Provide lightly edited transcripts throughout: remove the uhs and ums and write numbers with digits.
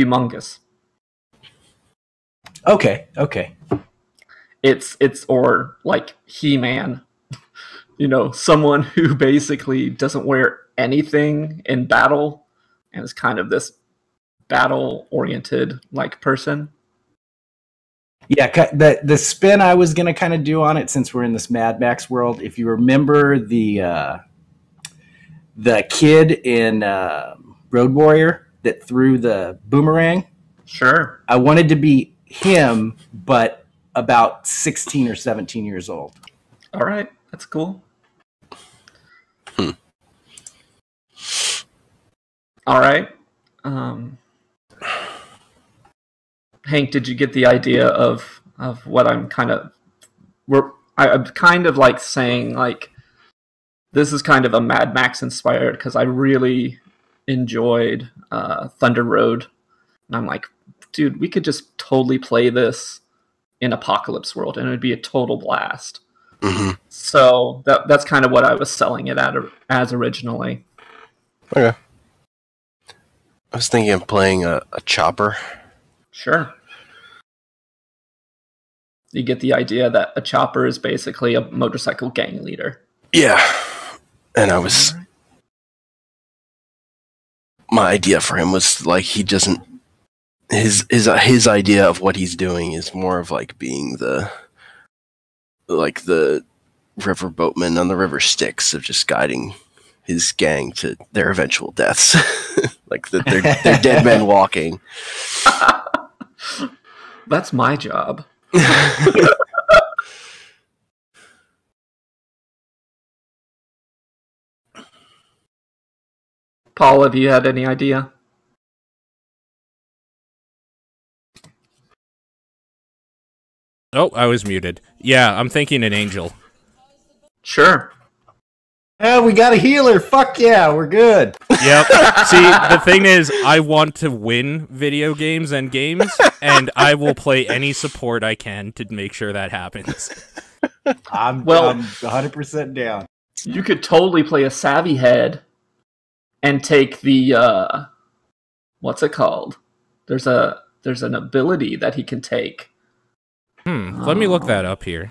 humongous. Okay. It's or like He-Man, someone who basically doesn't wear anything in battle and is kind of this battle-oriented like person. Yeah, the spin I was gonna kind of do on it, since we're in this Mad Max world. If you remember the kid in Road Warrior that threw the boomerang. Sure. I wanted to be him, but about 16 or 17 years old. All right, that's cool. All right. Hank, did you get the idea of what I'm kind of... I'm kind of like saying, like, this is kind of a Mad Max inspired, because I really enjoyed Thunder Road. And I'm like, dude, we could just totally play this in Apocalypse World, and it would be a total blast. Mm-hmm. So that's kind of what I was selling it as originally. Okay. I was thinking of playing a chopper. Sure. You get the idea that a chopper is basically a motorcycle gang leader. Yeah. And my idea for him was like, he doesn't, his idea of what he's doing is more of like being the river boatman on the river Styx, of just guiding his gang to their eventual deaths. Like they're dead men walking. That's my job. Paul, have you had any idea? Oh, I was muted. Yeah, I'm thinking an angel. Sure. Oh, we got a healer. Fuck yeah, we're good. Yep. See, the thing is, I want to win video games, and I will play any support I can to make sure that happens. I'm 100% down. You could totally play a savvy head and take the what's it called? There's an ability that he can take. Let me look that up here.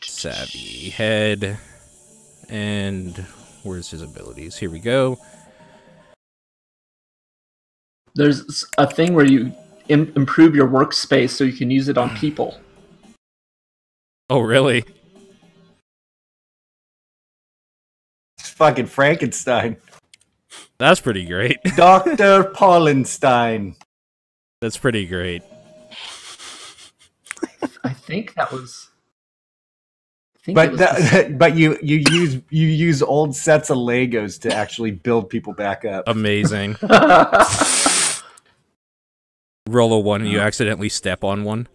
Savvy head. And where's his abilities? Here we go. There's a thing where you improve your workspace so you can use it on people. Oh, really? It's fucking Frankenstein. That's pretty great. Dr. Paulenstein. That's pretty great. I think that was... But you use old sets of Legos to actually build people back up. Amazing. Roll a 1 and you accidentally step on one.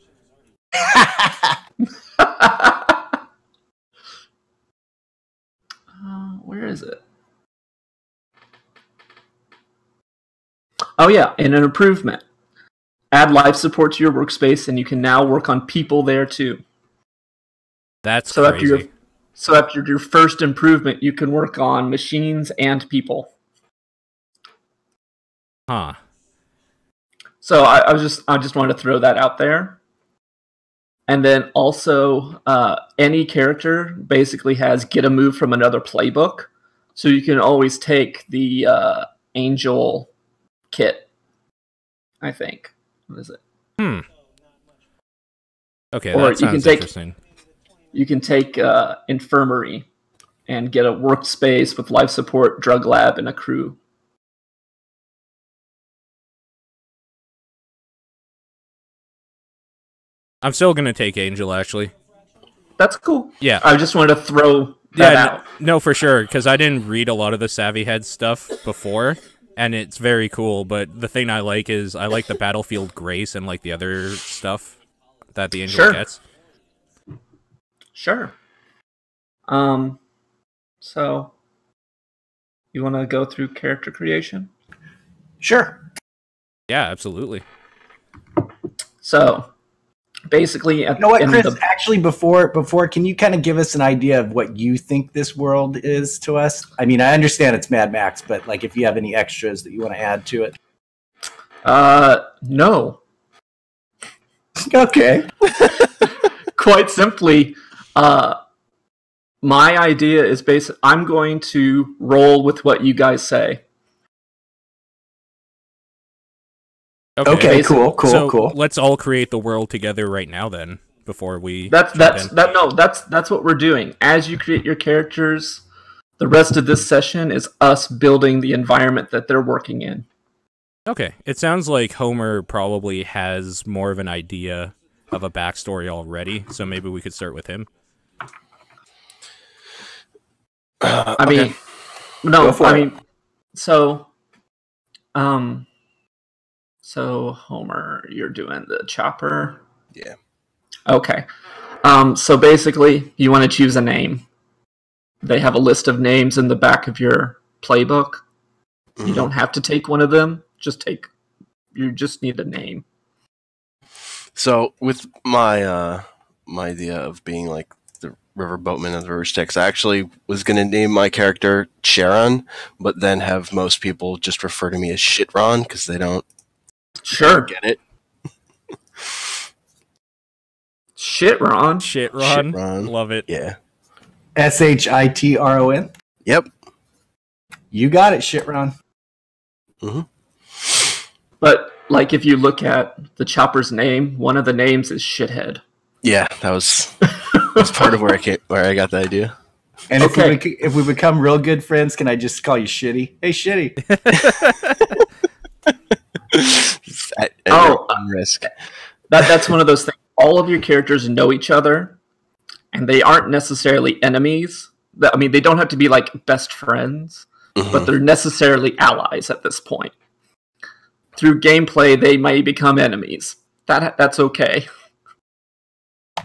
Where is it? Oh yeah, and an improvement. Add life support to your workspace, and you can now work on people there too. That's crazy. After your first improvement, you can work on machines and people. Huh. So I just wanted to throw that out there. And then also, any character basically has get a move from another playbook. So you can always take the Angel kit, I think. What is it? Okay, or that sounds interesting. You can take Infirmary and get a workspace with life support, drug lab, and a crew. I'm still going to take Angel, actually. That's cool. Yeah. I just wanted to throw that out. No, for sure, because I didn't read a lot of the Savvy Head stuff before, and it's very cool, but the thing I like is I like the Battlefield Grace and like the other stuff that the Angel gets. Sure. So, you want to go through character creation? Sure. Yeah, absolutely. So, basically, You know what, Chris? Actually, before, can you kind of give us an idea of what you think this world is to us? I mean, I understand it's Mad Max, but like, if you have any extras that you want to add to it. No. Okay. Quite simply, my idea is I'm going to roll with what you guys say. Okay, cool. So let's all create the world together right now, then, before we. That's what we're doing. As you create your characters, the rest of this session is us building the environment that they're working in. Okay, it sounds like Homer probably has more of an idea of a backstory already, so maybe we could start with him. So Homer, you're doing the chopper? Yeah. Okay. So basically, you want to choose a name. They have a list of names in the back of your playbook. You don't have to take one of them. You just need a name. So with my my idea of being like the river boatman of the river Styx, I actually was going to name my character ShitRon, but then have most people just refer to me as ShitRon because they don't get it. ShitRon. Love it. Yeah. SHITRON. Yep. You got it, ShitRon. But like, if you look at the chopper's name, one of the names is Shithead. Yeah, that was part of where I got the idea. And if we become real good friends, can I just call you Shitty? Hey, Shitty. Risk. That's one of those things. All of your characters know each other, and they aren't necessarily enemies. I mean, they don't have to be like best friends, but they're necessarily allies at this point. Through gameplay, they may become enemies. That's okay.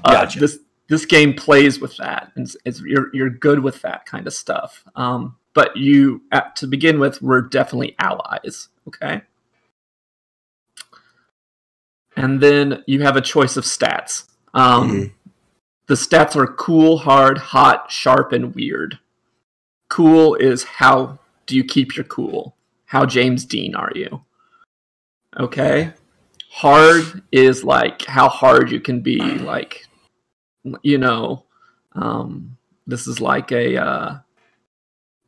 Gotcha. This game plays with that, and you're good with that kind of stuff. But to begin with, we're definitely allies. Okay. And then you have a choice of stats. The stats are cool, hard, hot, sharp, and weird. Cool is how do you keep your cool? How James Dean are you? Okay. Hard is like how hard you can be, like, this is like do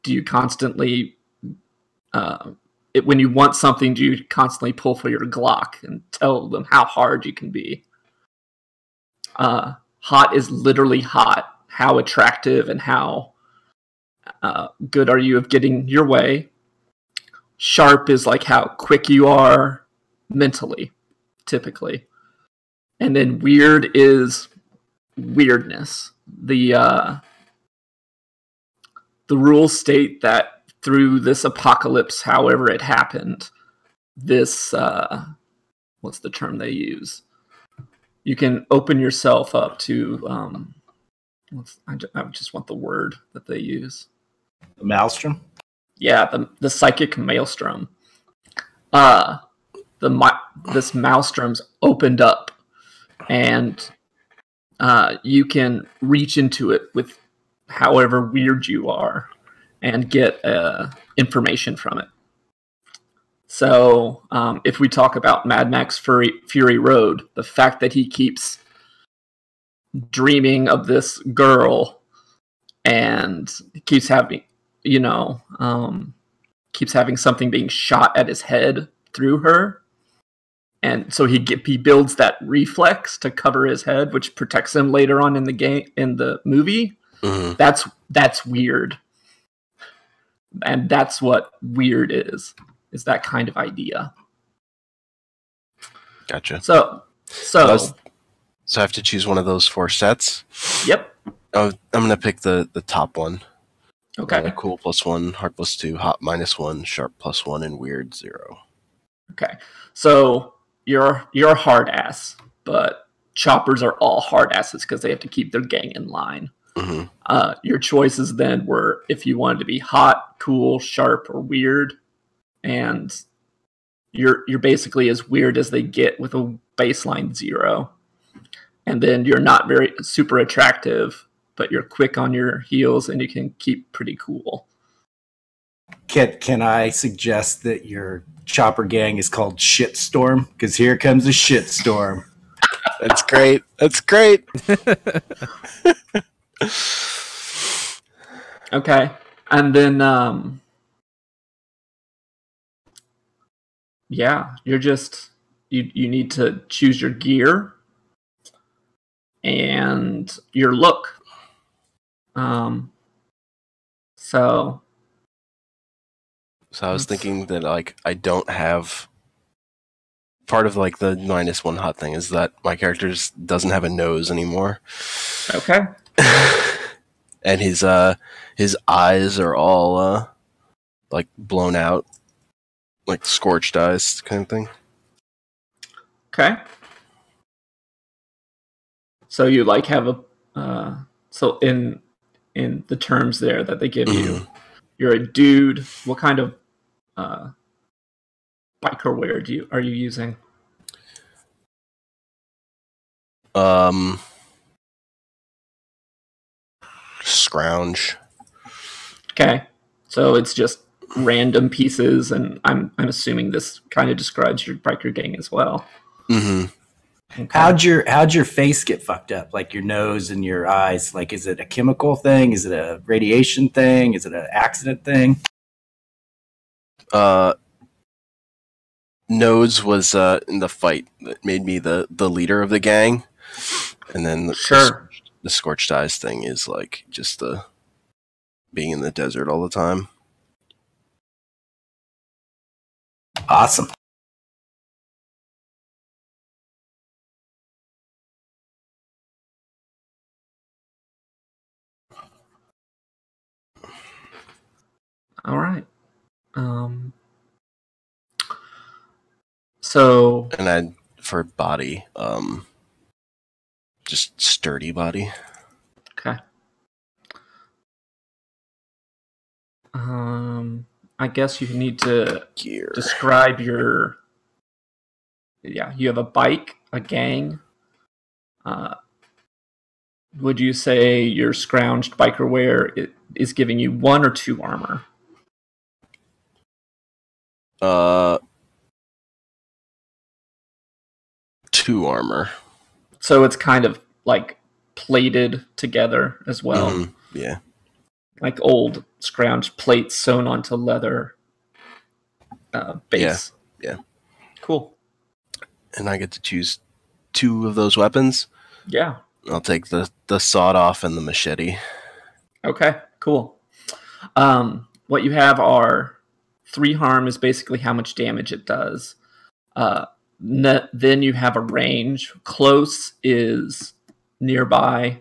you constantly when you want something, do you constantly pull for your Glock and tell them how hard you can be? Hot is literally hot. How attractive and how good are you of getting your way? Sharp is like how quick you are mentally, typically. And then weird is weirdness. The rules state that through this apocalypse, however it happened, this what's the term they use? You can open yourself up to I just want the word that they use. The maelstrom? Yeah, the psychic maelstrom. This maelstrom's opened up, and you can reach into it with however weird you are and get information from it. So if we talk about Mad Max Fury Road, the fact that he keeps dreaming of this girl and keeps having, keeps having something being shot at his head through her. And so he builds that reflex to cover his head, which protects him later on in the game, in the movie. That's weird. And that's what weird is that kind of idea. Gotcha. So I have to choose one of those 4 sets? Yep. Oh, I'm going to pick the top one. Okay. Cool +1, hard +2, hot -1, sharp +1, and weird 0. Okay. So you're a hard ass, but choppers are all hard asses because they have to keep their gang in line. Your choices then were if you wanted to be hot, cool, sharp, or weird, and you're basically as weird as they get with a baseline 0. and then you're not very super attractive, but you're quick on your heels and you can keep pretty cool. Can I suggest that your chopper gang is called Shitstorm? Because here comes a shitstorm. That's great. That's great. Okay. And then, yeah, you're just, you need to choose your gear and your look. So I was thinking that like I don't have part of like the -1 hot thing is that my character doesn't have a nose anymore. okay. And his eyes are all like blown out, like scorched eyes kind of thing. Okay. So you like have a so in the terms there that they give you, you're a dude. What kind of biker wear are you using? Scrounge. Okay. So it's just random pieces, and I'm assuming this kind of describes your biker gang as well. Mm-hmm. Okay. How'd your face get fucked up? Like your nose and your eyes? Like, is it a chemical thing? Is it a radiation thing? Is it an accident thing? Nose was in the fight that made me the leader of the gang, and then Sure. the scorched eyes thing is like just the being in the desert all the time. Awesome. All right. So And I for body, just sturdy body. okay. I guess you need to Gear. describe your. Yeah, you have a bike, a gang. Would you say your scrounged biker wear is giving you 1 or 2 armor? 2 armor. So it's kind of like plated together as well. Mm-hmm. Yeah. Like old scrounged plates sewn onto leather base. Yeah. Cool. And I get to choose 2 of those weapons. Yeah. I'll take the sawed off and the machete. Okay, cool. What you have are 3 harm is basically how much damage it does. Then you have a range. Close is nearby.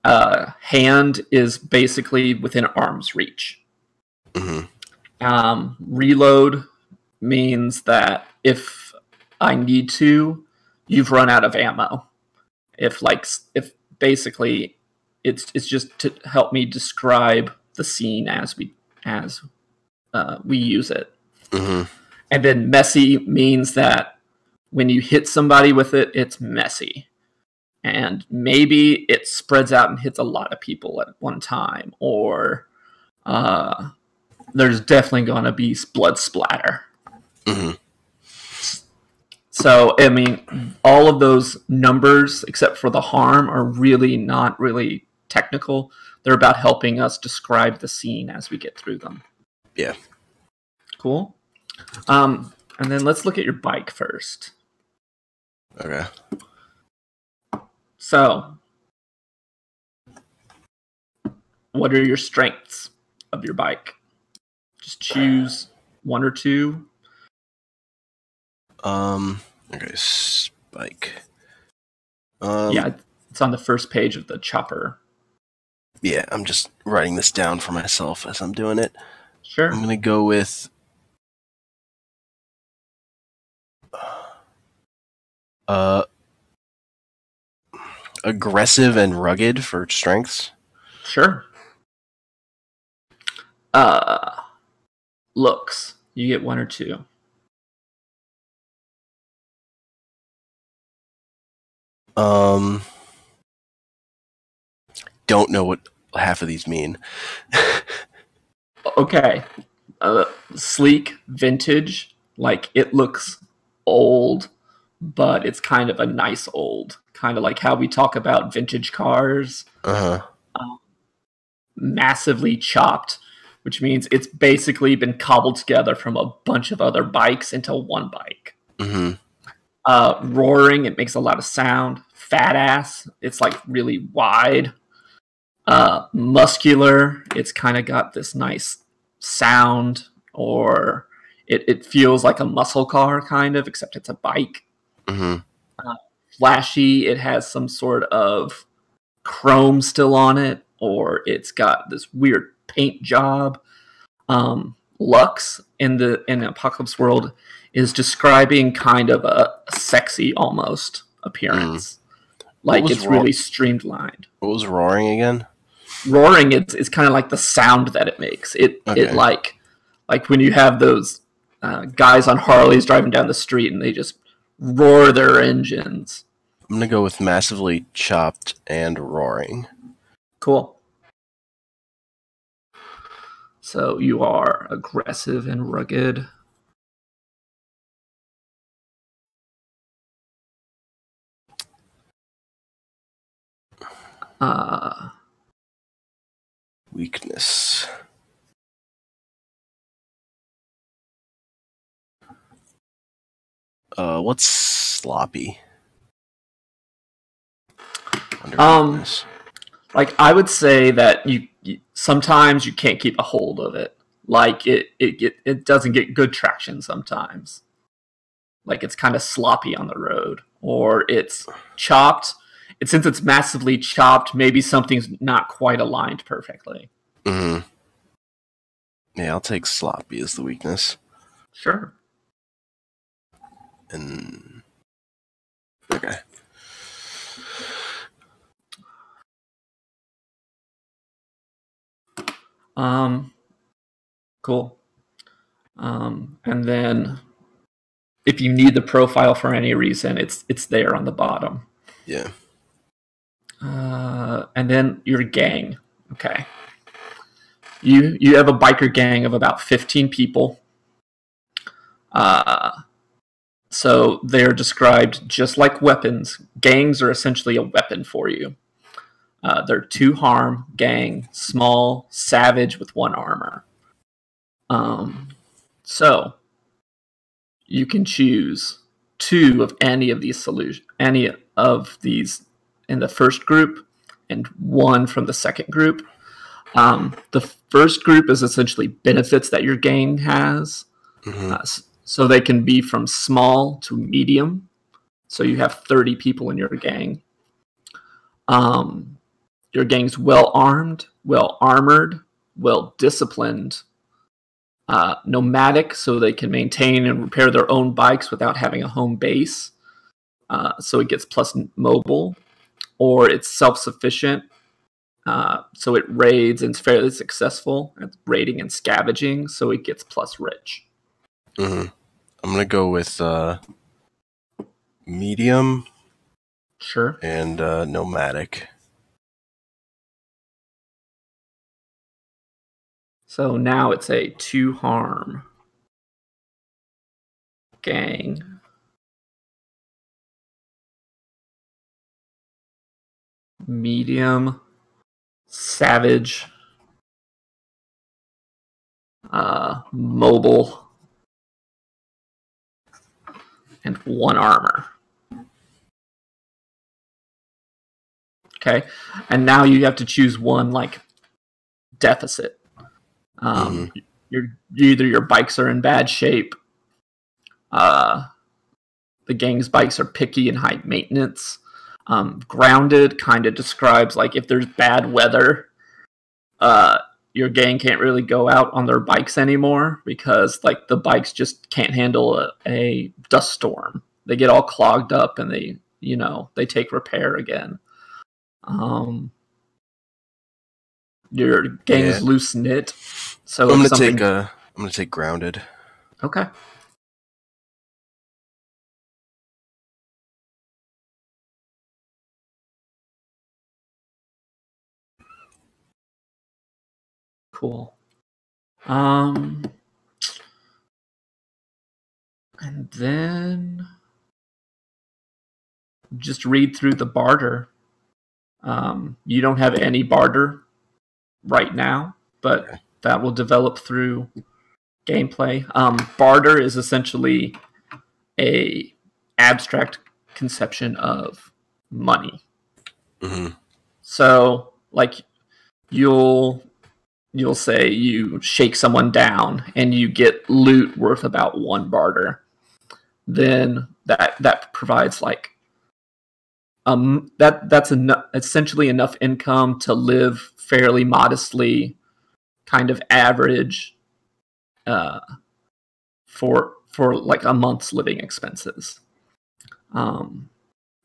Hand is basically within arm's reach. Mm-hmm. Reload means that if I need to, you've run out of ammo. If basically it's just to help me describe the scene as we use it. Mm-hmm. And then messy means that when you hit somebody with it, it's messy. And maybe it spreads out and hits a lot of people at one time, or there's definitely going to be blood splatter. Mm-hmm. So, I mean, all of those numbers, except for the harm, are really not really technical. They're about helping us describe the scene as we get through them. Yeah. Cool. And then let's look at your bike first. Okay. So, what are your strengths of your bike? Just choose 1 or 2. Okay, spike. Yeah, it's on the first page of the chopper. Yeah, I'm just writing this down for myself as I'm doing it. Sure. I'm gonna go with aggressive and rugged for strengths. Sure. Looks. You get 1 or 2. Don't know what half of these mean. Okay. Sleek, vintage, like it looks old, but it's kind of a nice old. Kind of like how we talk about vintage cars. Uh-huh. Massively chopped, which means it's basically been cobbled together from a bunch of other bikes into one bike. Mm-hmm. Roaring, it makes a lot of sound. Fat ass, it's like really wide. Muscular, it's kind of got this nice sound, or it feels like a muscle car, kind of, except it's a bike. Mm-hmm. Flashy, it has some sort of chrome still on it, or it's got this weird paint job. Lux in the Apocalypse world is describing kind of a sexy almost appearance. Like it's really streamlined. What was roaring again? Roaring is kind of like the sound that it makes. It like when you have those guys on Harleys driving down the street and they just roar their engines. I'm gonna go with massively chopped and roaring. Cool. So you are aggressive and rugged. Weakness. What's sloppy? Like I would say that you sometimes you can't keep a hold of it. Like it doesn't get good traction sometimes. Like it's kind of sloppy on the road, or it's chopped. Since it's massively chopped, maybe something's not quite aligned perfectly. Mm-hmm. Yeah, I'll take sloppy as the weakness. Sure. And okay. Cool. And then if you need the profile for any reason, it's there on the bottom. Yeah. And then your gang. Okay. You have a biker gang of about 15 people. So they're described just like weapons. Gangs are essentially a weapon for you. They're 2 harm, gang, small, savage with 1 armor. So you can choose 2 of any of these solutions, any of these in the first group, and 1 from the second group. The first group is essentially benefits that your gang has. Mm-hmm. So they can be from small to medium. So you have 30 people in your gang. Your gang's well armed, well armored, well disciplined, nomadic, so they can maintain and repair their own bikes without having a home base. So it gets plus mobile, or it's self-sufficient. So it raids and is fairly successful at raiding and scavenging, so it gets plus rich. Mm-hmm. I'm gonna go with medium. Sure. And nomadic. So now it's a 2 harm gang. Medium, savage, mobile, and 1 armor. Okay, and now you have to choose one like deficit. Either your bikes are in bad shape. The gang's bikes are picky and high maintenance. Grounded kind of describes like if there's bad weather, your gang can't really go out on their bikes anymore because like the bikes just can't handle a dust storm. They get all clogged up and they take repair again. Your gang's loose knit. So I'm gonna take grounded. Okay. Cool. And then just read through the barter. You don't have any barter right now, but that will develop through gameplay. Barter is essentially a abstract conception of money. Mm-hmm. So, like, you'll say you shake someone down and you get loot worth about 1 barter. Then that provides like that's essentially enough income to live fairly modestly, kind of average, for like a month's living expenses.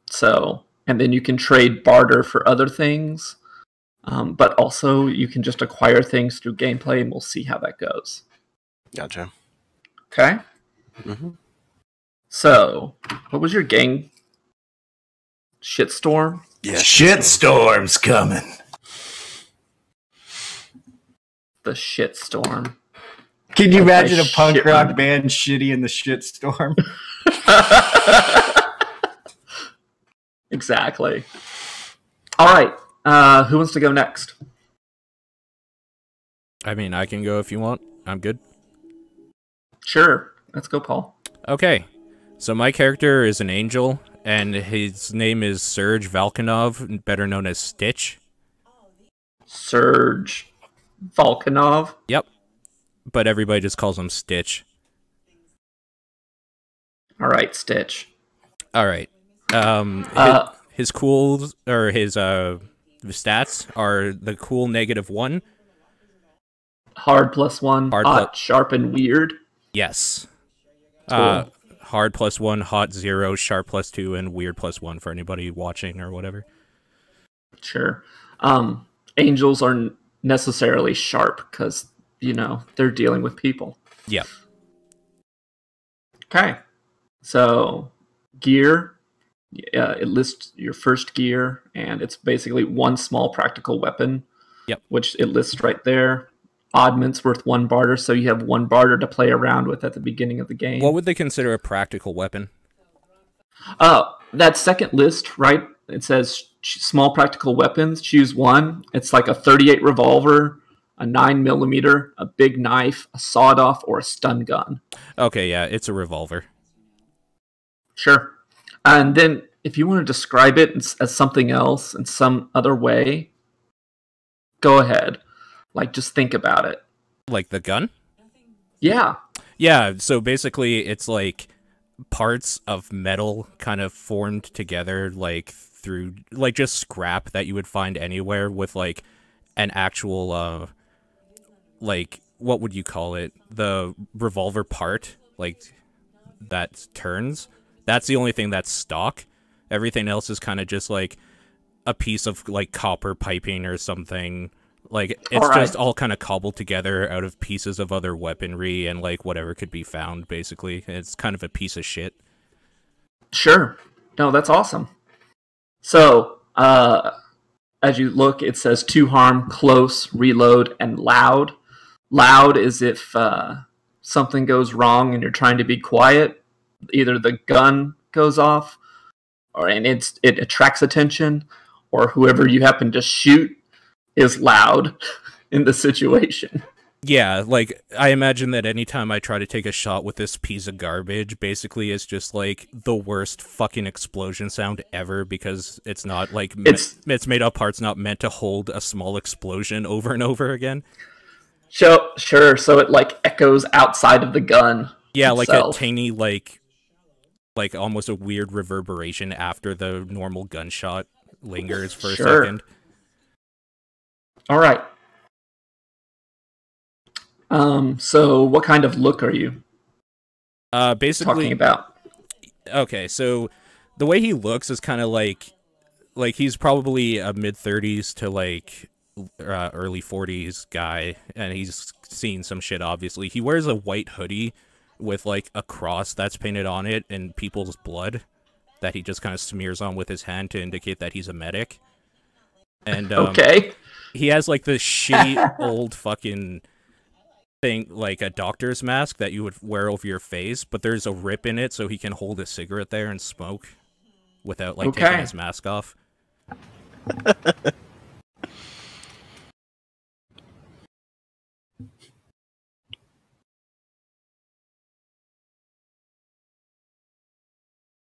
So, and then you can trade barter for other things, but also you can just acquire things through gameplay, and we'll see how that goes. Gotcha. Okay. Mm-hmm. So, what was your gang? Shitstorm? Yeah, Shitstorm's coming. The shitstorm. Can you imagine a Like punk rock ShitRon. band shitty in the shitstorm? Exactly. All right. Who wants to go next? I mean, I can go if you want. I'm good. Sure. Let's go, Paul. Okay. So my character is an angel, and his name is Serge Valkanov, better known as Stitch. Serge Volkanov. Yep. But everybody just calls him Stitch. All right, Stitch. All right. His cool, or his stats are the cool -1. Hard +1. Hard Hot, sharp, and weird. Yes. Cool. Hard +1, hot 0, sharp +2, and weird +1 for anybody watching or whatever. Sure. Angels aren't necessarily sharp because, they're dealing with people. Yeah. Okay. So, gear. It lists your first gear, and it's basically 1 small practical weapon. Yep. Which it lists right there. Oddments worth 1 barter, so you have 1 barter to play around with at the beginning of the game. What would they consider a practical weapon? That second list, right? It says small practical weapons. Choose 1. It's like a 38 revolver, a 9mm, a big knife, a sawed-off, or a stun gun. Okay, yeah, it's a revolver. Sure. And then if you want to describe it as something else in some other way, go ahead. Like, just think about it. Like the gun? Yeah. Yeah, so basically it's like parts of metal kind of formed together, like through, like just scrap that you would find anywhere with like an actual, like, what would you call it? The revolver part, like, that turns. That's the only thing that's stock. Everything else is kind of just like a piece of like copper piping or something. Like, it's just all kind of cobbled together out of pieces of other weaponry and, like, whatever could be found, basically. It's kind of a piece of shit. Sure. No, that's awesome. So, as you look, it says 2 harm, close, reload, and loud. Loud is if something goes wrong and you're trying to be quiet. Either the gun goes off, and it attracts attention, or whoever you happen to shoot is loud in the situation. Yeah, like, I imagine that anytime I try to take a shot with this piece of garbage, basically it's just, like, the worst fucking explosion sound ever, because it's not, like, it's made up parts not meant to hold a small explosion over and over again. Sure, so it, like, echoes outside of the gun. Yeah, itself. like a tiny, like almost a weird reverberation after the normal gunshot lingers for a second. All right. So what kind of look are you basically talking about? Okay, so the way he looks is kind of like he's probably a mid-30s to like early 40s guy, and he's seen some shit, obviously. He wears a white hoodie with like a cross that's painted on it and people's blood that he just kind of smears on with his hand to indicate that he's a medic. And Okay. he has like this shitty old fucking thing, like a doctor's mask that you would wear over your face, but there's a rip in it so he can hold a cigarette there and smoke without like taking his mask off.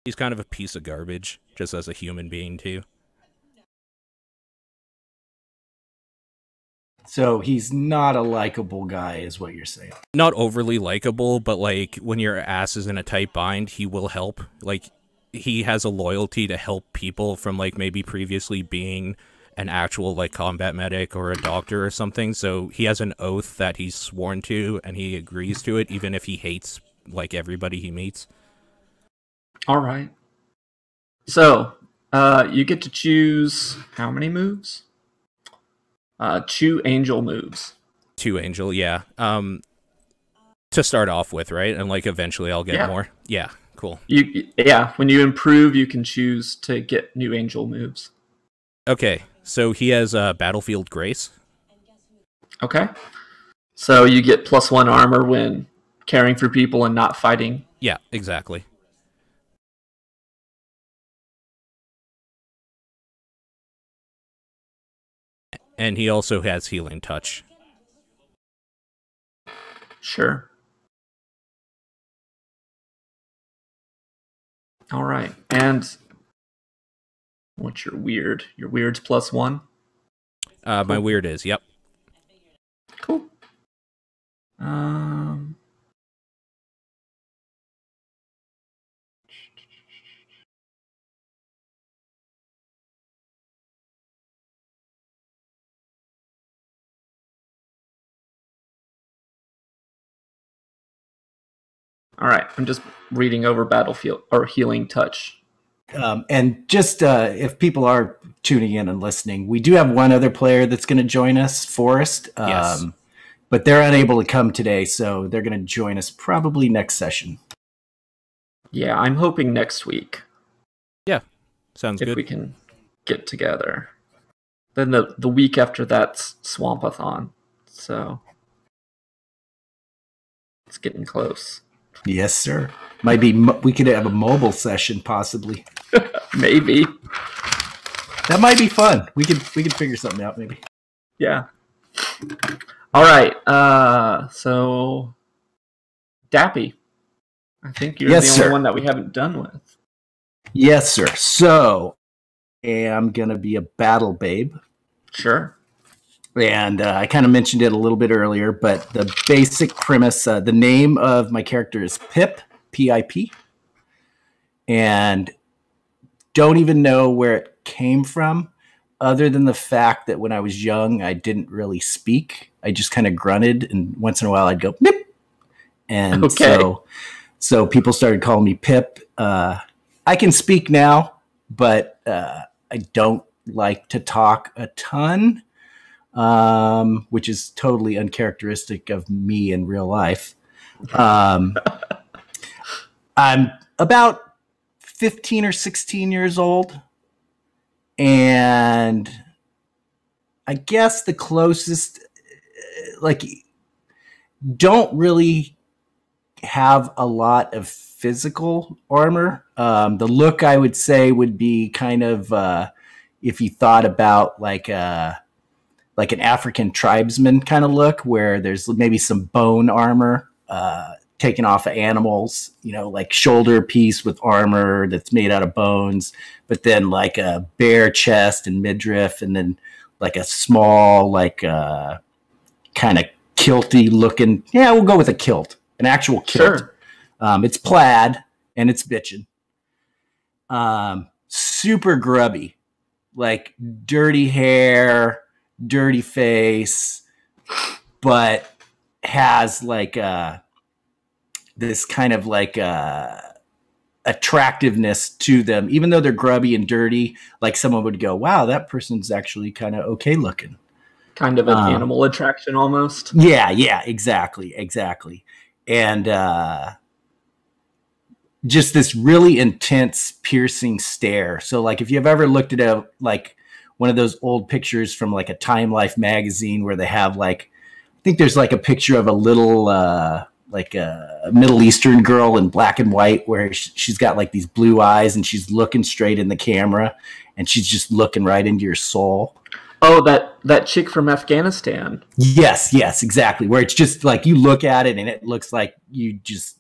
He's kind of a piece of garbage, just as a human being, too. So he's not a likable guy, is what you're saying. Not overly likable, but, like, when your ass is in a tight bind, he will help. Like, he has a loyalty to help people from, like, maybe previously being an actual, like, combat medic or a doctor or something. So he has an oath that he's sworn to, and he agrees to it, even if he hates, like, everybody he meets. All right. So, you get to choose how many moves? 2 angel moves. 2 angel, yeah. To start off with, right? And, like, eventually I'll get more. Yeah, cool. When you improve, you can choose to get new angel moves. Okay, so he has Battlefield Grace. Okay. So you get +1 armor when caring for people and not fighting. Yeah, exactly. And he also has Healing Touch. Sure. All right. And what's your weird? Your weird's +1? Cool. My weird is, yep. Cool. All right, I'm just reading over Battlefield or Healing Touch. And just if people are tuning in and listening, we do have one other player that's going to join us, Forrest. Yes. But they're unable to come today, so they're going to join us probably next session. Yeah, I'm hoping next week. Yeah, sounds good. If we can get together. Then the week after that's Swampathon, so it's getting close. Yes, sir. Might be. We could have a mobile session, possibly. Maybe. That might be fun. We could figure something out, maybe. Yeah. All right. So Dappy, I think you're the only one that we haven't done with. Yes, sir. So I'm gonna be a battle babe. Sure. And I kind of mentioned it a little bit earlier, but the basic premise, the name of my character is Pip, P-I-P. And don't even know where it came from, other than the fact that when I was young, I didn't really speak. I just kind of grunted, and once in a while I'd go, Pip. And so people started calling me Pip. I can speak now, but I don't like to talk a ton. Which is totally uncharacteristic of me in real life. I'm about 15 or 16 years old. And I guess the closest, don't really have a lot of physical armor. The look, I would say, would be kind of, if you thought about like an African tribesman kind of look, where there's maybe some bone armor taken off of animals, like shoulder piece with armor that's made out of bones, but then like a bare chest and midriff, and then like a small, like kind of kilty looking. Yeah, we'll go with a kilt, an actual kilt. Sure. It's plaid and it's bitchin'. Super grubby, like dirty hair, dirty face, but has like this kind of like attractiveness to them, even though they're grubby and dirty. Like someone would go, wow, that person's actually kind of okay looking. Kind of an animal attraction almost. Yeah, exactly. And just this really intense, piercing stare. So like if you've ever looked at one of those old pictures from like a Time Life magazine where they have like, I think there's like a picture of a little like a Middle Eastern girl in black and white where she's got like these blue eyes and she's looking straight in the camera and she's just looking right into your soul. Oh, that chick from Afghanistan. Yes, exactly. Where it's just like you look at it and it looks like it's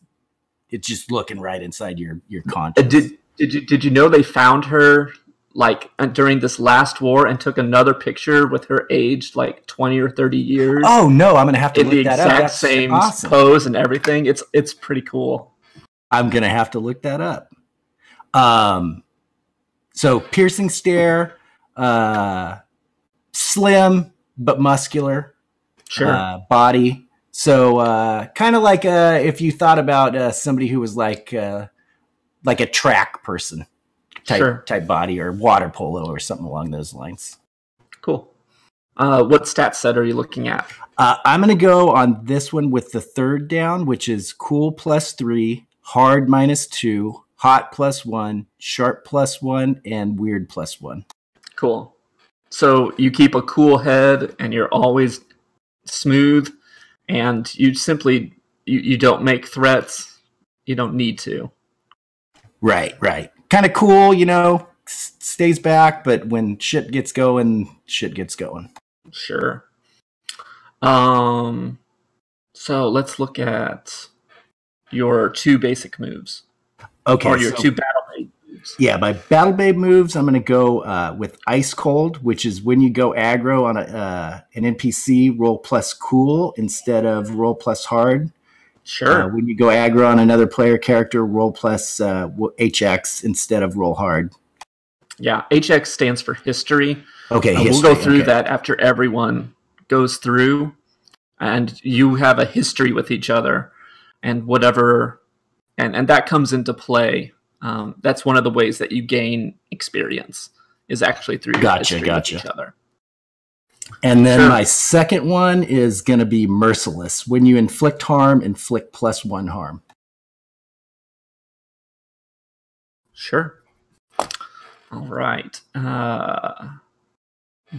just looking right inside your conscience. Did you know they found her like during this last war and took another picture with her aged like 20 or 30 years? Oh no, I'm gonna have to look that up. In the exact same pose and everything. It's pretty cool. I'm gonna have to look that up. So piercing stare, slim but muscular, sure, body. So kind of like if you thought about somebody who was like a track person type body, or water polo or something along those lines. Cool. What stat set are you looking at? I'm going to go on this one with the third down, which is cool +3, hard -2, hot +1, sharp +1, and weird +1. Cool. So you keep a cool head and you're always smooth, and you simply you don't make threats. You don't need to. Right. Kind of cool, stays back, but when shit gets going, shit gets going. Sure. So let's look at your 2 basic moves. Okay. Or your 2 battle babe moves. Yeah, my battle babe moves, I'm going to go with Ice Cold, which is when you go aggro on an NPC, roll +cool instead of roll +hard. Sure. When you go aggro on another player character, roll +HX instead of roll hard. Yeah, HX stands for history. Okay, history. We'll go through that after everyone goes through, and you have a history with each other, and whatever, and that comes into play. That's one of the ways that you gain experience, is actually through your history with each other. And then my second one is going to be Merciless. When you inflict harm, inflict +1 harm. Sure. All right.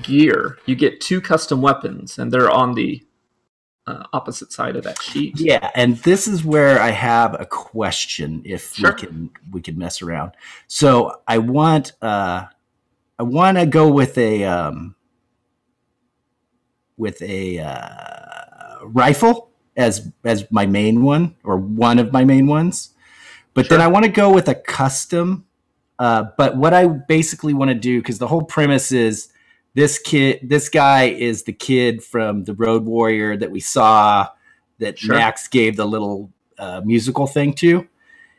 Gear. You get 2 custom weapons, and they're on the opposite side of that sheet. Yeah, and this is where I have a question. If we can mess around. So I want to go with a rifle as my main one, or one of my main ones. But then I want to go with a custom. But what I basically want to do, because the whole premise is this guy is the kid from the Road Warrior that we saw that Max gave the little musical thing to.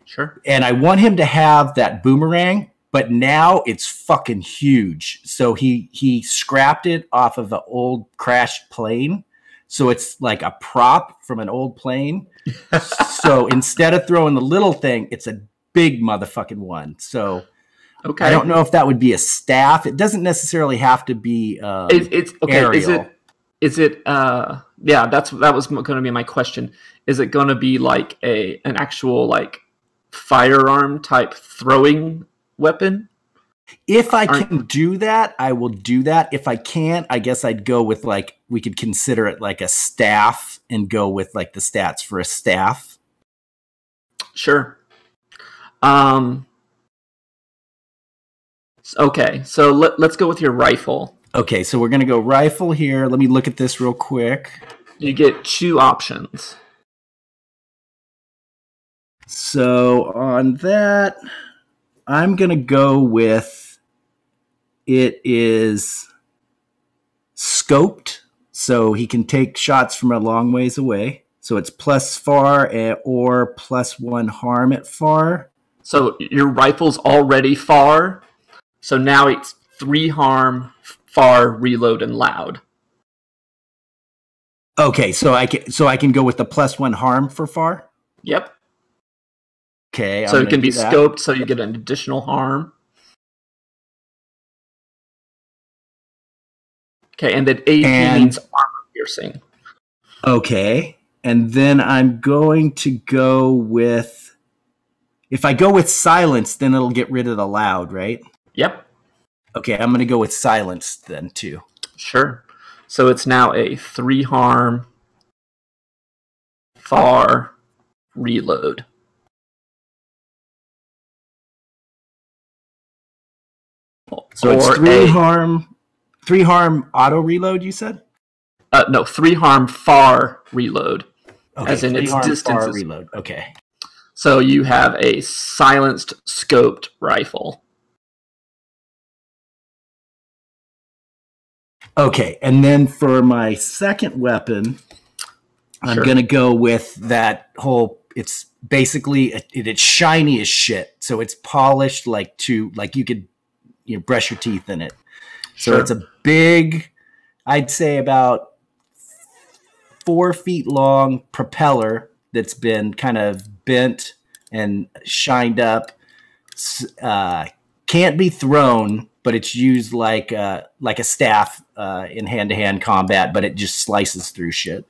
Sure. And I want him to have that boomerang, but now it's fucking huge. So he scrapped it off of an old crashed plane. So it's like a prop from an old plane. So instead of throwing the little thing, it's a big motherfucking one. So I don't know if that would be a staff. It doesn't necessarily have to be it's okay. aerial. Is it that was going to be my question. Is it going to be like an actual like firearm type throwing weapon? If I can do that, I will do that. If I can't, I guess I'd go with we could consider it like a staff and go with like the stats for a staff. Sure. Okay, so let's go with your rifle. Okay, so we're going to go rifle here. Let me look at this real quick. You get 2 options. So on that, I'm going to go with it is scoped, so he can take shots from a long ways away. So it's +far or +1 harm at far. So your rifle's already far, so now it's 3 harm, far, reload, and loud. Okay, so I can go with the +1 harm for far? Yep. Okay. So it can be scoped, so you get an additional harm. Okay, and then AP means armor piercing. Okay, and then I'm going to go with... If I go with silence, then it'll get rid of the loud, right? Yep. Okay, I'm going to go with silence then, too. Sure. So it's now a 3 harm, far, reload. So it's 3 harm auto reload, you said? No, 3 harm, far, reload. Okay, as in 3 its harm, distance. far, reload. Okay. So you have a silenced, scoped rifle. Okay, and then for my second weapon, I'm going to go with that whole, it's basically, it's shiny as shit. So it's polished like you could brush your teeth in it. So it's a big, I'd say about 4 feet long propeller that's been kind of bent and shined up. Can't be thrown, but it's used like a staff in hand-to-hand combat, but it just slices through shit.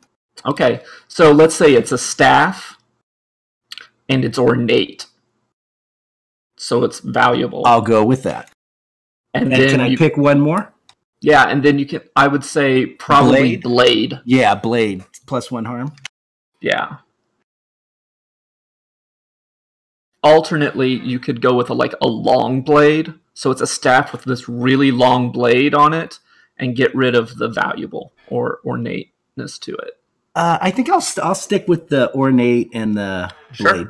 Okay, so let's say it's a staff, and it's ornate, so it's valuable. I'll go with that. And then can I pick one more? Yeah, and then you can. I would say probably blade. Yeah, blade +1 harm. Yeah. Alternately, you could go with a long blade. So it's a staff with this really long blade on it, and get rid of the valuable or ornateness to it. I think I'll stick with the ornate and the blade.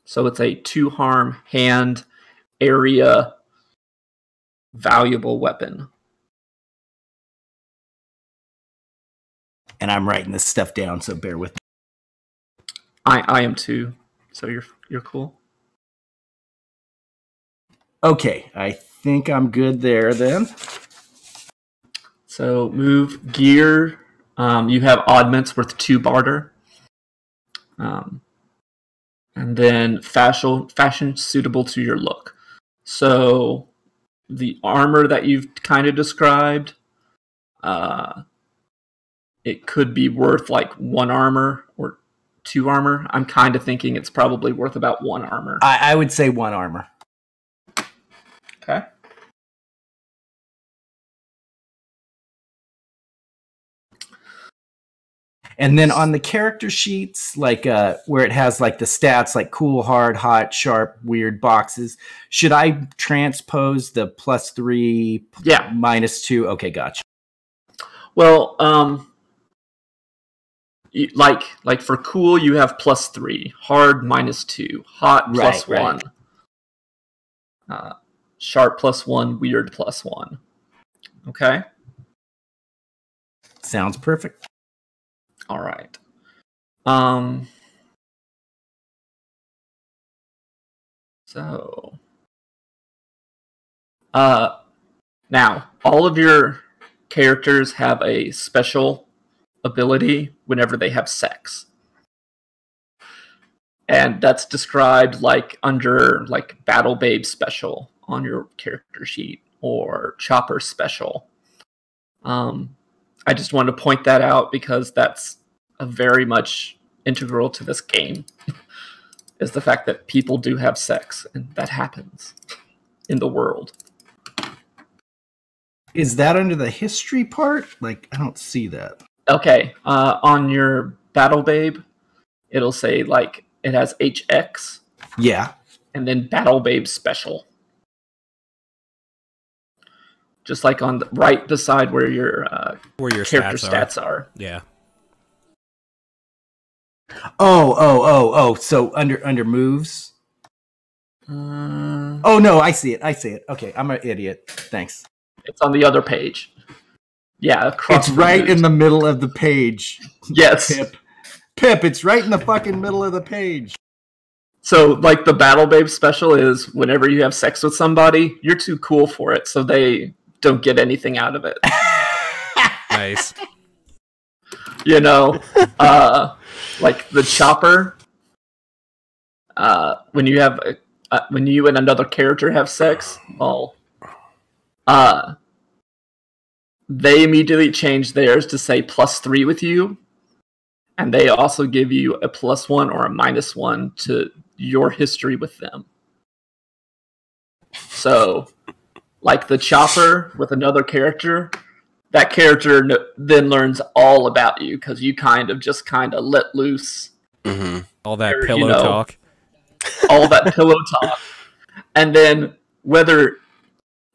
So it's a 2 harm hand area valuable weapon. And I'm writing this stuff down, so bear with me. I am too. So you're cool. Okay, I think I'm good there then. So move gear. You have oddments worth 2 barter. And then fashion suitable to your look. So the armor that you've kind of described, it could be worth 1 armor or 2 armor. I'm kind of thinking it's probably worth about 1 armor. I would say 1 armor. Okay. And then on the character sheets, where it has the stats cool, hard, hot, sharp, weird boxes, should I transpose the +3, -2? Okay, gotcha. Well, for cool, you have +3, hard -2, hot +1, sharp +1, weird +1. Okay. Sounds perfect. All right. So, now all of your characters have a special ability whenever they have sex, and that's described under Battle Babe special on your character sheet or Chopper special. I just wanted to point that out because that's a very much integral to this game, is the fact that people do have sex, and that happens in the world. Is that under the history part? I don't see that. Okay, on your Battle Babe, it'll say it has HX. Yeah. And then Battle Babe special. Just on the right beside where your character stats are. Yeah. Oh. So under moves. Oh no, I see it. Okay, I'm an idiot. Thanks. It's on the other page. Yeah, it's right in the middle of the page. Yes. Pip, it's right in the fucking middle of the page. So, the Battle Babe special is whenever you have sex with somebody, you're too cool for it, so they don't get anything out of it. Nice. The Chopper, when you have when you and another character have sex, they immediately change theirs to say +3 with you, and they also give you a +1 or a -1 to your history with them. So, like the chopper with another character, that character then learns all about you because you kind of let loose all that pillow talk. All that pillow talk. And then whether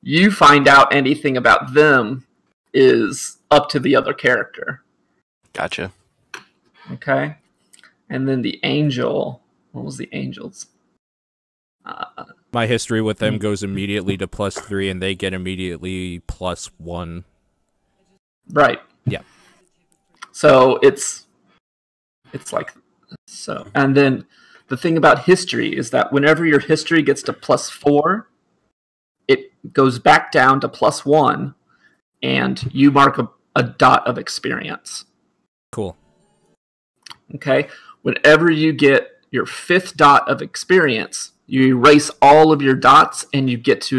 you find out anything about them is up to the other character. Gotcha. Okay. And then the angel. What was the angel's? My history with them goes immediately to +3, and they get immediately +1. Right. Yeah. So it's like so. And then the thing about history is that whenever your history gets to +4, it goes back down to +1, and you mark a dot of experience. Cool. Okay? Whenever you get your 5th dot of experience, you erase all of your dots and you get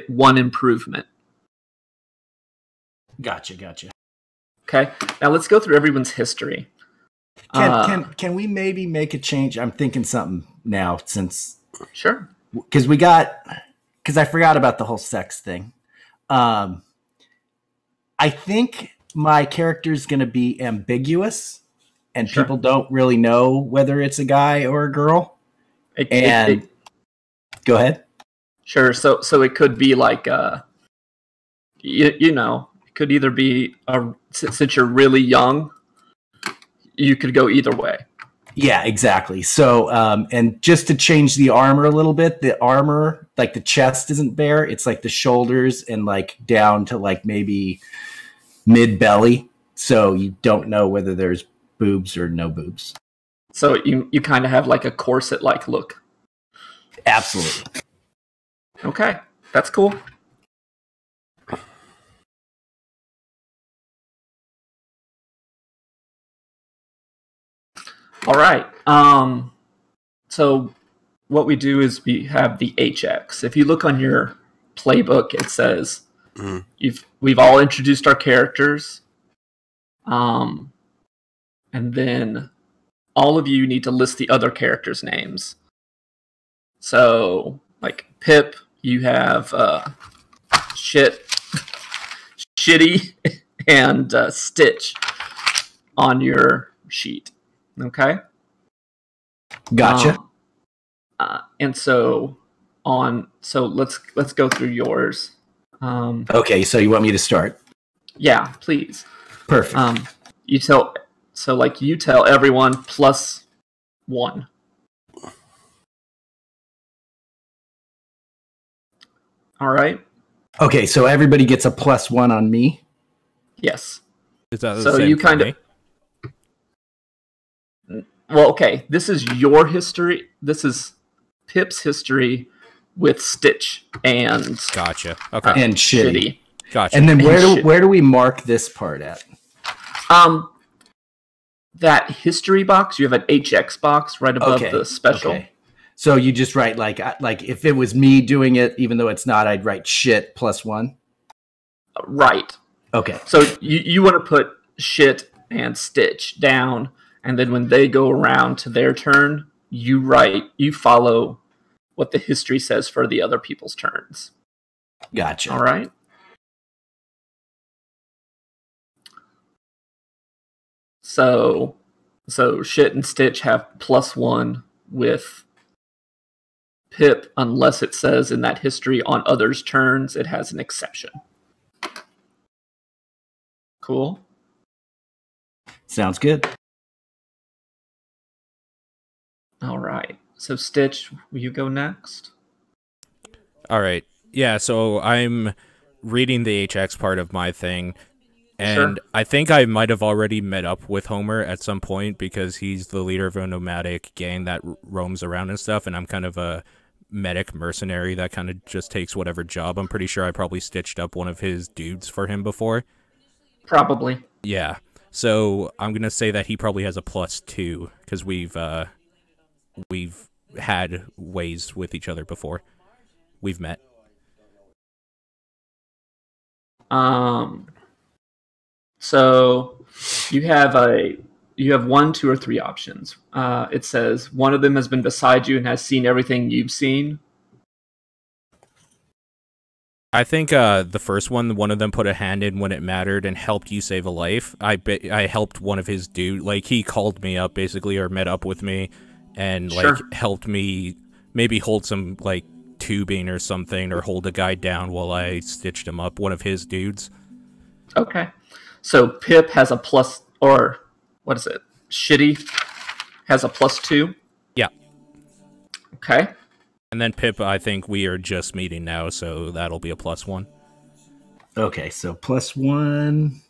1 improvement. Gotcha. Okay? Now let's go through everyone's history. Can we maybe make a change? I'm thinking something now since... Sure. Because I forgot about the whole sex thing. I think my character's going to be ambiguous, and Sure. people don't really know whether it's a guy or a girl. Go ahead. Sure. So it could be like, you know, it could either be since you're really young, you could go either way. Yeah, exactly. So, and just to change the armor a little bit, the armor, like the chest isn't bare. It's like the shoulders and like down to like maybe mid belly. So you don't know whether there's boobs or no boobs. So you kind of have like a corset-like look. Absolutely. Okay. That's cool. All right. So what we do is we have the HX. If you look on your playbook, it says we've all introduced our characters, and then all of you need to list the other characters' names. So, like Pip, you have Shitty, and Stitch on your sheet. Okay. Gotcha. And so let's go through yours. Okay, so you want me to start? Yeah, please. Perfect. You tell everyone +1. All right. Okay, so everybody gets a +1 on me. Yes. Is that the So same you for kind me? of. Well, okay. This is your history. This is Pip's history with Stitch and Gotcha. Okay. And Shitty. Gotcha. And then where do we mark this part at? That history box. You have an HX box right above the special. Okay. So you just write like if it was me doing it, even though it's not, I'd write shit +1. Right. Okay. So you want to put Shit and Stitch down, and then when they go around to their turn, you follow what the history says for the other people's turns. Gotcha. All right. So Shit and Stitch have +1 with Pip, unless it says in that history on others' turns it has an exception. Cool. Sounds good. All right. So Stitch, will you go next? All right. Yeah, so I'm reading the HX part of my thing, and Sure. I think I might have already met up with Homer at some point because he's the leader of a nomadic gang that roams around and stuff, and I'm kind of a medic mercenary that kind of just takes whatever job. I'm pretty sure I probably stitched up one of his dudes for him before. Probably. Yeah. So I'm going to say that he probably has a +2 because we've had ways with each other before. We've met. So you have 1, 2, or 3 options. It says one of them has been beside you and has seen everything you've seen. I think the first one of them put a hand in when it mattered and helped you save a life. I helped one of his dude, like he called me up basically or met up with me and like helped me maybe hold some like tubing or something or hold a guy down while I stitched him up, one of his dudes. Okay. So Pip has a plus, or what is it? Shitty has a +2? Yeah. Okay. And then Pip, I think we are just meeting now, so that'll be a +1. Okay, so +1.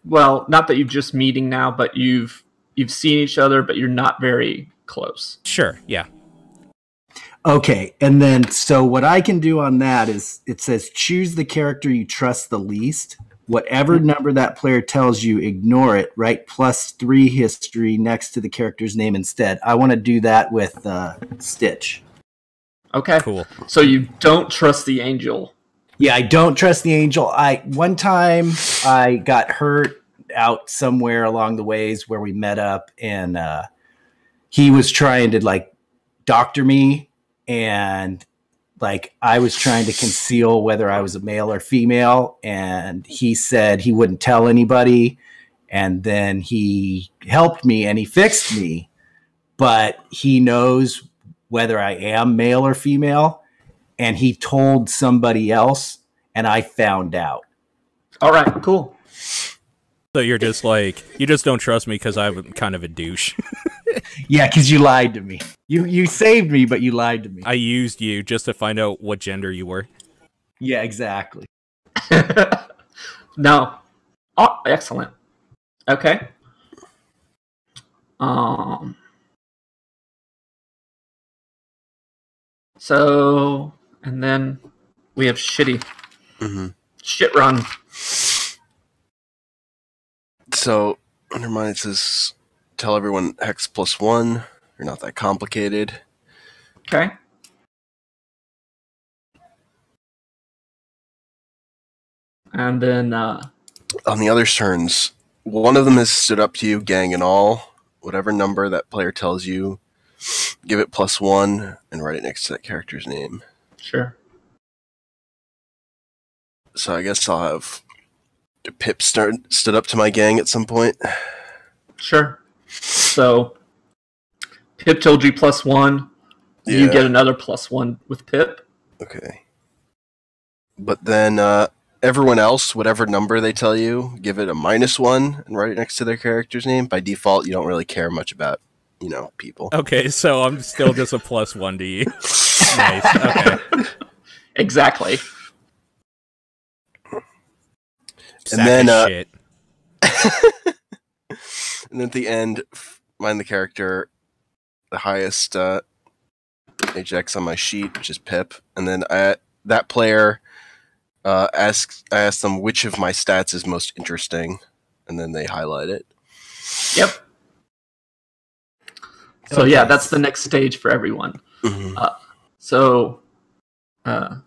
Well, not that you're just meeting now, but you've seen each other, but you're not very close. Sure, yeah. Okay, and then so what I can do on that is it says choose the character you trust the least. Whatever number that player tells you, ignore it. Write +3 history next to the character's name instead. I want to do that with Stitch. Okay. Cool. So you don't trust the angel. Yeah, I don't trust the angel. One time I got hurt out somewhere along the ways where we met up, and he was trying to like doctor me, and like I was trying to conceal whether I was a male or female, and he said he wouldn't tell anybody, and then he helped me and he fixed me, but he knows whether I am male or female, and he told somebody else, and I found out. All right, cool. So you're just like, you just don't trust me because I'm kind of a douche. Yeah, because you lied to me. You saved me, but you lied to me. I used you just to find out what gender you were. Yeah, exactly. No. Oh, excellent. Okay. So, and then we have Shitty. Mm-hmm. ShitRon. So, under mine it says, tell everyone Hex +1. You're not that complicated. Okay. And then, On the other's turns, one of them has stood up to you, gang and all. Whatever number that player tells you, give it +1 and write it next to that character's name. sure. So I guess I'll have Pip stood up to my gang at some point. Sure. So, Pip told you +1. Yeah. You get another +1 with Pip. Okay. But then everyone else, whatever number they tell you, give it a -1 and write it next to their character's name. By default, you don't really care much about, people. Okay, so I'm still just a +1 to you. Nice, okay. Exactly. And then, shit. and then at the end, find the character, the highest HX on my sheet, which is Pip. And then that player I ask them which of my stats is most interesting, and then they highlight it. Yep. So Okay. yeah, that's the next stage for everyone. Mm-hmm. So ShitRon.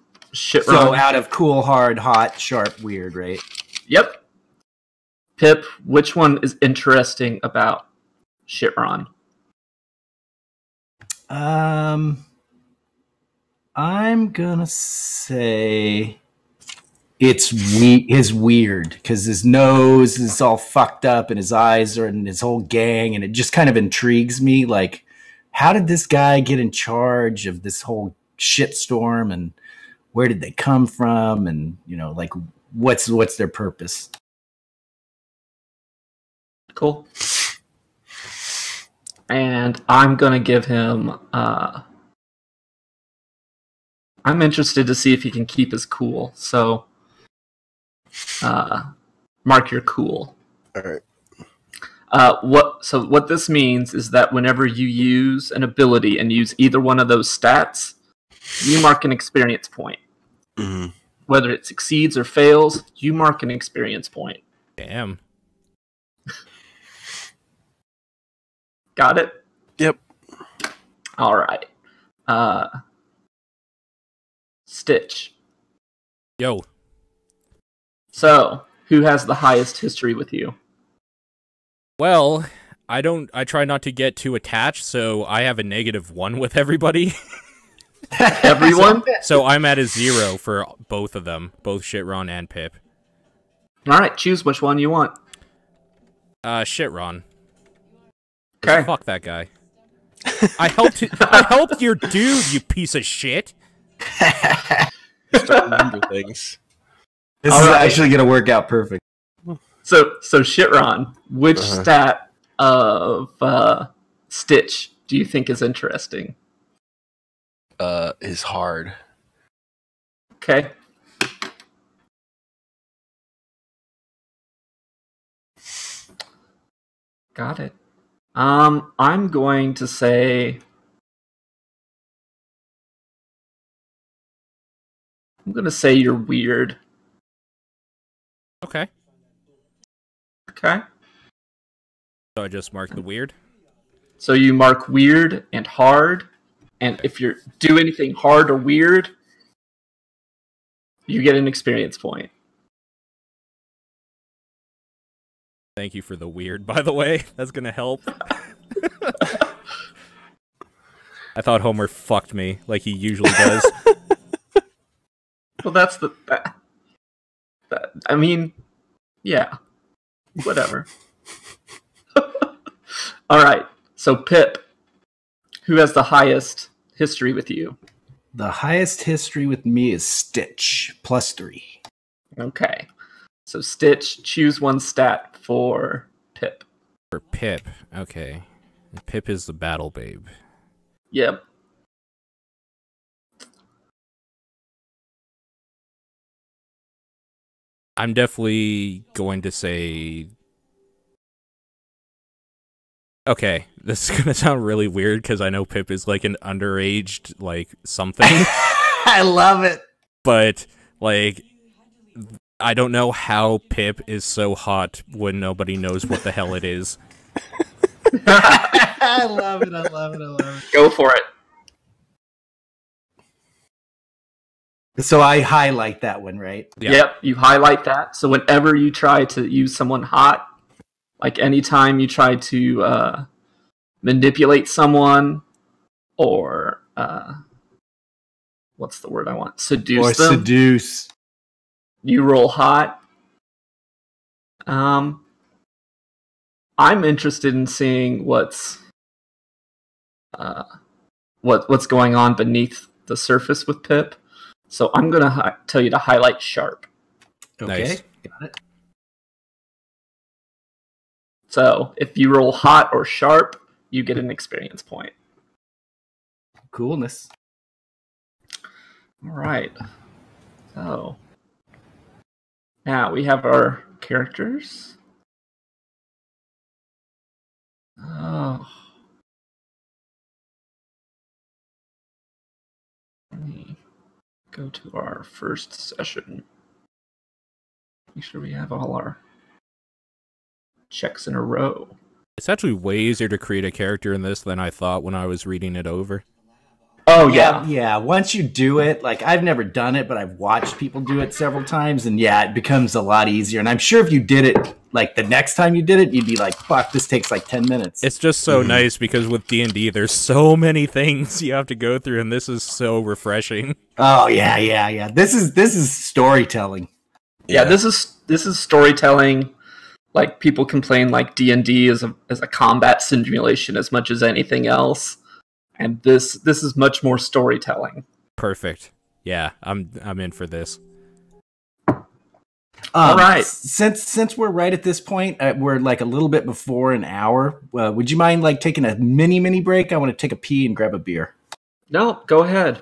So out of cool, hard, hot, sharp, weird, right? Yep. Pip, which one is interesting about ShitRon? I'm gonna say it's his weird, because his nose is all fucked up and his eyes are in his whole gang, and it just kind of intrigues me. Like, how did this guy get in charge of this whole shitstorm, and where did they come from, and like what's their purpose? Cool. And I'm gonna give him. I'm interested to see if he can keep his cool. So, mark your cool. All right. What this means is that whenever you use an ability and use either one of those stats, you mark an experience point. Mm-hmm. Whether it succeeds or fails, you mark an experience point. Damn. Got it? Yep. All right. Stitch. Yo. So, who has the highest history with you? Well, I try not to get too attached, so I have a -1 with everybody. Everyone? So I'm at a 0 for both of them, both ShitRon and Pip. All right, choose which one you want. ShitRon. Okay. Fuck that guy. I helped your dude, you piece of shit. Just don't remember things. This is actually going to work out perfect. So ShitRon, which stat of Stitch do you think is interesting? Is hard. Okay. Got it. I'm going to say you're weird. Okay. Okay. So I just marked the weird. So you mark weird and hard, and if you do anything hard or weird, you get an experience point. Thank you for the weird, by the way. That's gonna help. I thought Homer fucked me, like he usually does. Well, that's I mean, yeah. Whatever. All right. So Pip, who has the highest history with you? The highest history with me is Stitch, +3. Okay. So Stitch, choose one stat for Pip. For Pip, okay. Pip is the battle babe. Yep. I'm definitely going to say... Okay, this is gonna sound really weird because I know Pip is like an underaged, like, something. I love it. But, like, I don't know how Pip is so hot when nobody knows what the hell it is. I love it, I love it, I love Go for it. it. So I highlight that one, right? Yeah. Yep, you highlight that. So whenever you try to use someone hot, like anytime you try to manipulate someone or what's the word I want? Seduce them. Seduce. You roll hot. I'm interested in seeing what's going on beneath the surface with Pip. So I'm gonna tell you to highlight sharp. Okay, Nice. got it. So if you roll hot or sharp, you get an experience point. Coolness. All right. So now we have our characters. Oh. Let me go to our first session. Make sure we have all our checks in a row. It's actually way easier to create a character in this than I thought when I was reading it over. Oh, yeah. Yeah, once you do it, like, I've never done it, but I've watched people do it several times, and yeah, it becomes a lot easier. And I'm sure if you did it, like, the next time you did it, you'd be like, fuck, this takes like 10 minutes. It's just so nice because with D&D, there's so many things you have to go through, and this is so refreshing. Oh, yeah. This is storytelling. Yeah, this is storytelling. Like, people complain like D&D is a combat simulation as much as anything else. And this is much more storytelling. Perfect. Yeah, I'm in for this. All right. Since we're right at this point, we're like a little bit before an hour. Would you mind like taking a mini break? I want to take a pee and grab a beer. No, go ahead.